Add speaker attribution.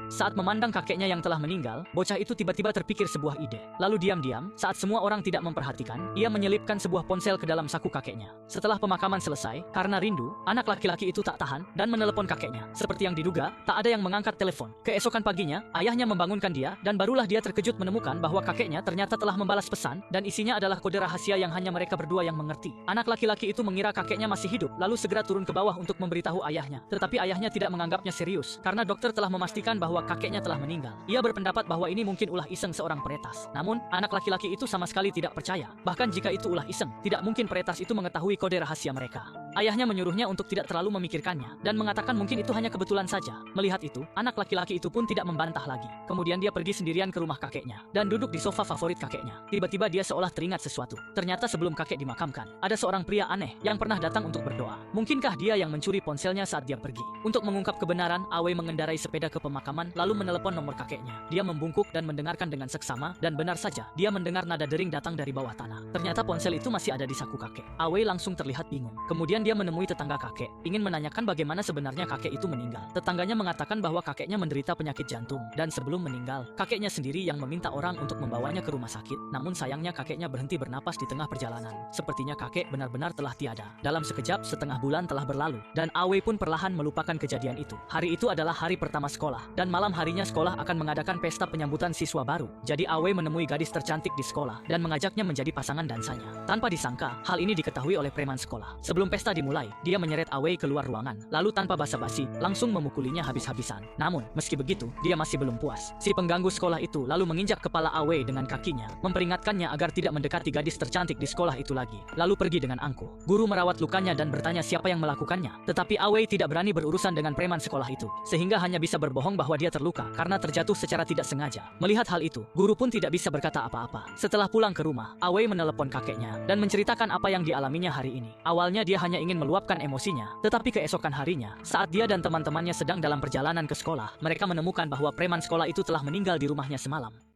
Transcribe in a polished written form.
Speaker 1: Saat memandang kakeknya yang telah meninggal, bocah itu tiba-tiba terpikir sebuah ide. Lalu diam-diam, saat semua orang tidak memperhatikan, ia menyelipkan sebuah ponsel ke dalam saku kakeknya. Setelah pemakaman selesai, karena rindu, anak laki-laki itu tak tahan dan menelepon kakeknya. Seperti yang diduga, tak ada yang mengangkat telepon. Keesokan paginya, ayahnya membangunkan dia dan barulah dia terkejut menemukan bahwa kakeknya ternyata telah membalas pesan dan isinya adalah kode rahasia yang hanya mereka berdua yang mengerti. Anak laki-laki itu mengira kakeknya masih hidup, lalu segera turun ke bawah untuk memberitahu ayahnya. Tetapi ayahnya tidak menganggapnya serius karena dokter telah memastikan bahwa kakeknya telah meninggal. Ia berpendapat bahwa ini mungkin ulah iseng seorang peretas. Namun, anak laki-laki itu sama sekali tidak percaya. Bahkan jika itu ulah iseng, tidak mungkin peretas itu mengetahui kode rahasia mereka. Ayahnya menyuruhnya untuk tidak terlalu memikirkannya dan mengatakan mungkin itu hanya kebetulan saja. Melihat itu, anak laki-laki itu pun tidak membantah lagi. Kemudian dia pergi sendirian ke rumah kakeknya dan duduk di sofa favorit kakeknya. Tiba-tiba dia seolah teringat sesuatu. Ternyata sebelum kakek dimakamkan, ada seorang pria aneh yang pernah datang untuk berdoa. Mungkinkah dia yang mencuri ponselnya saat dia pergi? Untuk mengungkap kebenaran, Awe mengendarai sepeda ke pemakaman lalu menelepon nomor kakeknya. Dia membungkuk dan mendengarkan dengan seksama dan benar saja, dia mendengar nada dering datang dari bawah tanah. Ternyata ponsel itu masih ada di saku kakek. Awe langsung terlihat bingung. Kemudian dia menemui tetangga kakek, ingin menanyakan bagaimana sebenarnya kakek itu meninggal. Tetangganya mengatakan bahwa kakeknya menderita penyakit jantung dan sebelum meninggal, kakeknya sendiri yang meminta orang untuk membawanya ke rumah sakit. Namun sayangnya kakeknya berhenti bernapas di tengah perjalanan. Sepertinya kakek benar-benar telah tiada. Dalam sekejap, setengah bulan telah berlalu dan Awe pun perlahan melupakan kejadian itu. Hari itu adalah hari pertama sekolah dan malam harinya sekolah akan mengadakan pesta penyambutan siswa baru. Jadi Awe menemui gadis tercantik di sekolah dan mengajaknya menjadi pasangan dansanya. Tanpa disangka, hal ini diketahui oleh preman sekolah. Sebelum pesta dimulai, dia menyeret Awe keluar ruangan, lalu tanpa basa-basi, langsung memukulinya habis-habisan. Namun, meski begitu, dia masih belum puas. Si pengganggu sekolah itu lalu menginjak kepala Awe dengan kakinya, memperingatkannya agar tidak mendekati gadis tercantik di sekolah itu lagi, lalu pergi dengan angkuh. Guru merawat lukanya dan bertanya siapa yang melakukannya, tetapi Awe tidak berani berurusan dengan preman sekolah itu, sehingga hanya bisa berbohong bahwa dia terluka karena terjatuh secara tidak sengaja. Melihat hal itu, guru pun tidak bisa berkata apa-apa. Setelah pulang ke rumah, Awe menelepon kakeknya dan menceritakan apa yang dialaminya hari ini. Awalnya dia hanya ingin meluapkan emosinya, tetapi keesokan harinya, saat dia dan teman-temannya sedang dalam perjalanan ke sekolah, mereka menemukan bahwa preman sekolah itu telah meninggal di rumahnya semalam.